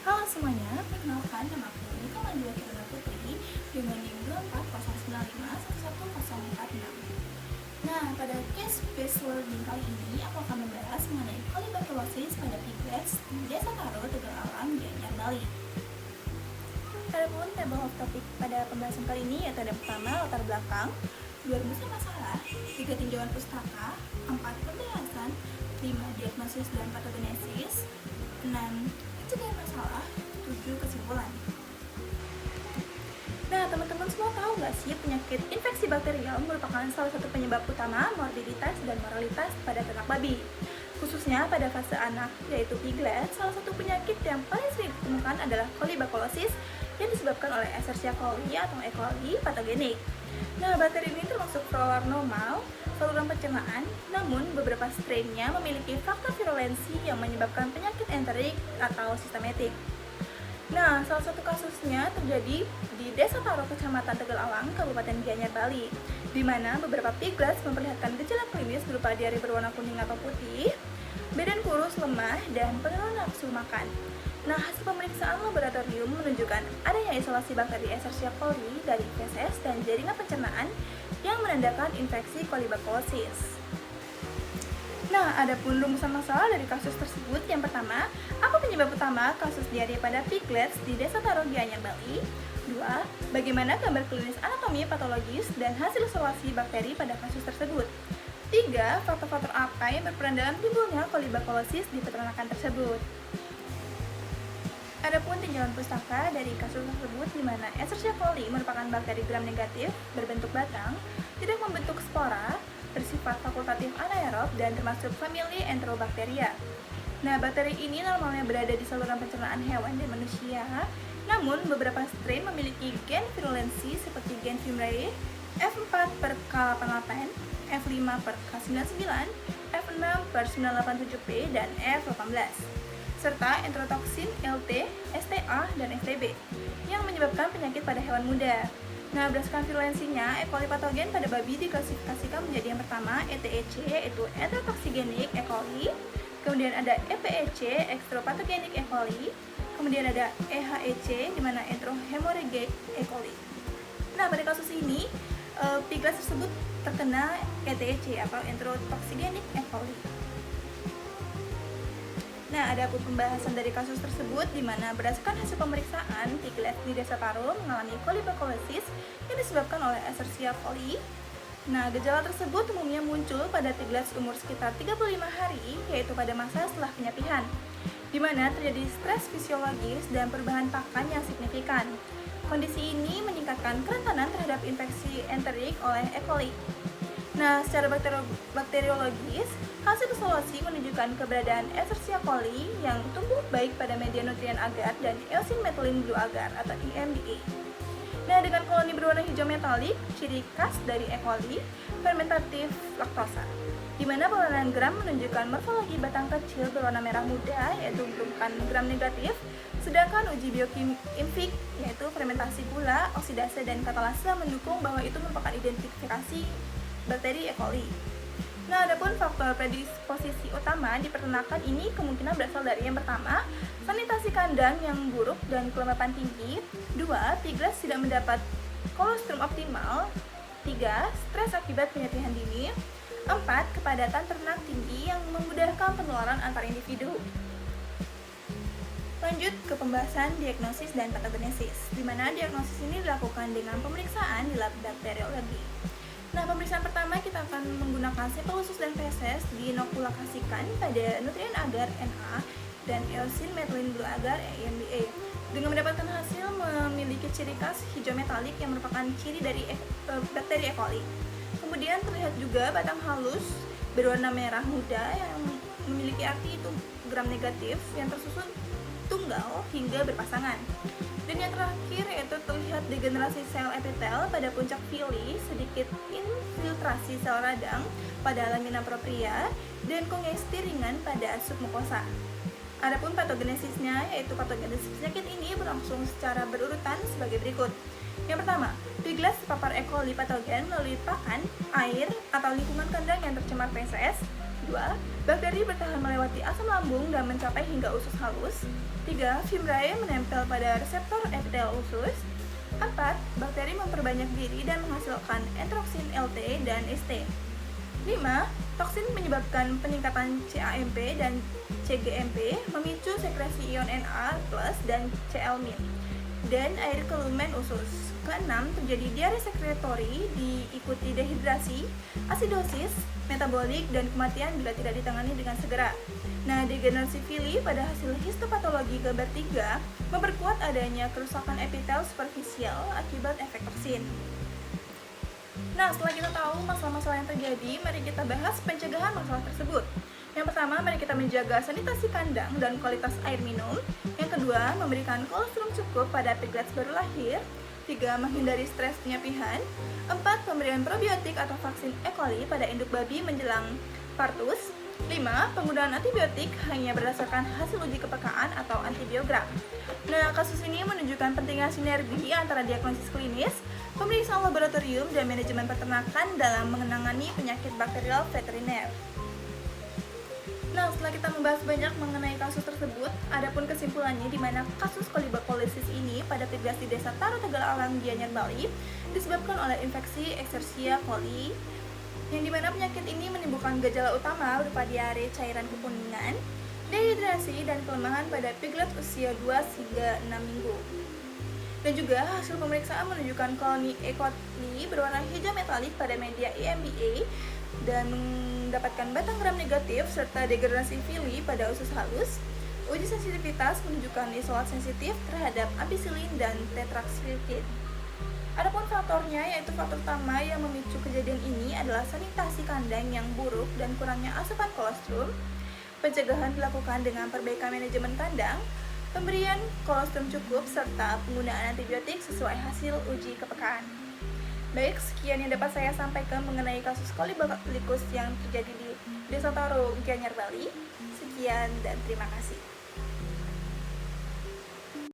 Halo semuanya, perkenalkan nama aku Nika Mandua Kirana Putri dengan NIM 24095111046. Nah, pada case based learning kali ini aku akan membahas mengenai kolibakteriosis pada piglets di Desa Taro, Tegal Alam, Gianyar, Bali. Adapun table of topic pada pembahasan kali ini yaitu ada pertama latar belakang, 2 rumusnya masalah, 3 tinjauan pustaka, 4 pembahasan, 5 diagnosis dan patogenesis, 6 pencegahan masalah, 7 kesimpulan. Nah, teman-teman semua tahu nggak sih penyakit infeksi bakterial merupakan salah satu penyebab utama morbiditas dan mortalitas pada ternak babi. Khususnya pada fase anak, yaitu piglet, salah satu penyakit yang paling sering ditemukan adalah kolibakteriosis yang disebabkan oleh Escherichia coli atau E. coli patogenik. Nah, bakteri ini termasuk flora normal, saluran pencernaan, namun beberapa strainnya memiliki faktor virulensi yang menyebabkan penyakit enterik atau sistematik. Nah, salah satu kasusnya terjadi di Desa Taro, Kecamatan Tegal Alam, Kabupaten Gianyar, Bali, di mana beberapa piglets memperlihatkan gejala klinis berupa diare berwarna kuning atau putih, badan kurus, lemah, dan penurunan nafsu makan. Nah, hasil pemeriksaan laboratorium menunjukkan adanya isolasi bakteri Escherichia coli dari feses dan jaringan pencernaan yang menandakan infeksi kolibakteriosis. Nah, ada pun rumusan masalah dari kasus tersebut. Yang pertama, apa penyebab utama kasus diare pada piglets di Desa Taro, Gianyar, Bali? 2. Bagaimana gambar klinis anatomi patologis dan hasil isolasi bakteri pada kasus tersebut? 3. Faktor-faktor apa yang berperan dalam timbulnya kolibakteriosis di peternakan tersebut? Adapun tinjauan pustaka dari kasus tersebut di mana Escherichia coli merupakan bakteri gram negatif berbentuk batang, tidak membentuk spora, bersifat fakultatif anaerob dan termasuk famili Enterobacteria. Nah, bakteri ini normalnya berada di saluran pencernaan hewan dan manusia, namun beberapa strain memiliki gen virulensi seperti gen Fimrae, F4/K88, F5/K99, F6/987P, dan F18, serta enterotoksin LT, STA, dan STB yang menyebabkan penyakit pada hewan muda. Nah, berdasarkan virulensinya, E. coli patogen pada babi diklasifikasikan menjadi yang pertama ETEC, yaitu enterotoxigenik E. coli, kemudian ada EPEC, extropathogenik E. coli, kemudian ada EHEC, di mana enterohemorrhagic E. coli. Nah, pada kasus ini, piglet tersebut terkena ETEC atau enterotoxigenik E. coli. Nah, ada pun pembahasan dari kasus tersebut di mana berdasarkan hasil pemeriksaan, piglet di Desa Taro mengalami kolibakteriosis yang disebabkan oleh Escherichia coli. Nah, gejala tersebut umumnya muncul pada piglet umur sekitar 35 hari, yaitu pada masa setelah penyapihan, di mana terjadi stres fisiologis dan perubahan pakan yang signifikan. Kondisi ini meningkatkan kerentanan terhadap infeksi enterik oleh E. coli. Nah, secara bakteriologis, hasil isolasi menunjukkan keberadaan Escherichia coli yang tumbuh baik pada media nutrien agar dan eosin methylene blue agar atau EMBA. Nah, dengan koloni berwarna hijau metalik, ciri khas dari E. coli, fermentatif laktosa, di mana pewarnaan gram menunjukkan morfologi batang kecil berwarna merah muda, yaitu merupakan gram negatif, sedangkan uji biokimik, yaitu fermentasi gula, oksidase, dan katalase mendukung bahwa itu merupakan identifikasi bakteri E. coli. Nah, adapun faktor predisposisi utama di peternakan ini kemungkinan berasal dari yang pertama, sanitasi kandang yang buruk dan kelembapan tinggi. 2. Piglets tidak mendapat kolostrum optimal. 3. Stres akibat penyapihan dini. 4. Kepadatan ternak tinggi yang memudahkan penularan antar individu. Lanjut ke pembahasan diagnosis dan patogenesis, di mana diagnosis ini dilakukan dengan pemeriksaan di lab bakteriologi. Nah, pemeriksaan pertama kita akan menggunakan sampel usus dan feses diinokulasikan pada nutrien agar Na dan eosin methylene blue agar EMBA. Dengan mendapatkan hasil memiliki ciri khas hijau metalik yang merupakan ciri dari bakteri E. coli. Kemudian terlihat juga batang halus berwarna merah muda yang memiliki arti itu gram negatif yang tersusun tunggal hingga berpasangan. Dan yang terakhir yaitu terlihat degenerasi sel epitel pada puncak villi, sedikit infiltrasi sel radang pada lamina propria, dan kongesti ringan pada submukosa. Adapun patogenesisnya, yaitu patogenesis penyakit ini berlangsung secara berurutan sebagai berikut. Yang pertama, piglet terpapar E. coli patogen melalui pakan, air, atau lingkungan kandang yang tercemar feses, 2. Bakteri bertahan melewati asam lambung dan mencapai hingga usus halus. 3. Fimbriae menempel pada reseptor epitel usus. 4. Bakteri memperbanyak diri dan menghasilkan enteroksin LT dan ST. 5. Toksin menyebabkan peningkatan CAMP dan CGMP, memicu sekresi ion Na+ dan Cl-min, dan air ke lumen usus. Keenam, terjadi diare sekretori diikuti dehidrasi, asidosis, metabolik, dan kematian bila tidak ditangani dengan segera. Nah, degenerasi villi pada hasil histopatologi gambar 3 memperkuat adanya kerusakan epitel superficial akibat efek toksin. Nah, setelah kita tahu masalah-masalah yang terjadi, mari kita bahas pencegahan masalah tersebut. Yang pertama, mari kita menjaga sanitasi kandang dan kualitas air minum. Yang kedua, memberikan kolostrum cukup pada piglets baru lahir. 3. Menghindari stres penyapihan. 4. Pemberian probiotik atau vaksin E. coli pada induk babi menjelang partus. 5. Penggunaan antibiotik hanya berdasarkan hasil uji kepekaan atau antibiogram. Nah, kasus ini menunjukkan pentingnya sinergi antara diagnosis klinis, pemeriksaan laboratorium, dan manajemen peternakan dalam menangani penyakit bakterial veteriner. Nah, setelah kita membahas banyak mengenai kasus tersebut, adapun kesimpulannya di mana kasus kolibakolisis ini pada pigles di Desa Taro Tegallalang, Gianyar, Bali disebabkan oleh infeksi Escherichia coli, yang dimana penyakit ini menimbulkan gejala utama berupa diare, cairan kekuningan, dehidrasi, dan kelemahan pada piglet usia 2 hingga 6 minggu. Dan juga hasil pemeriksaan menunjukkan koloni E. coli berwarna hijau metalik pada media EMBA dan mendapatkan batang gram negatif serta degradasi villi pada usus halus. Uji sensitivitas menunjukkan isolat sensitif terhadap ampicillin dan tetracycline. Adapun faktornya, yaitu faktor utama yang memicu kejadian ini adalah sanitasi kandang yang buruk dan kurangnya asupan kolostrum. Pencegahan dilakukan dengan perbaikan manajemen kandang, pemberian kolostrum cukup, serta penggunaan antibiotik sesuai hasil uji kepekaan. Baik, sekian yang dapat saya sampaikan mengenai kasus kolibakolikus yang terjadi di Desa Taro, Gianyar, Bali. Sekian dan terima kasih.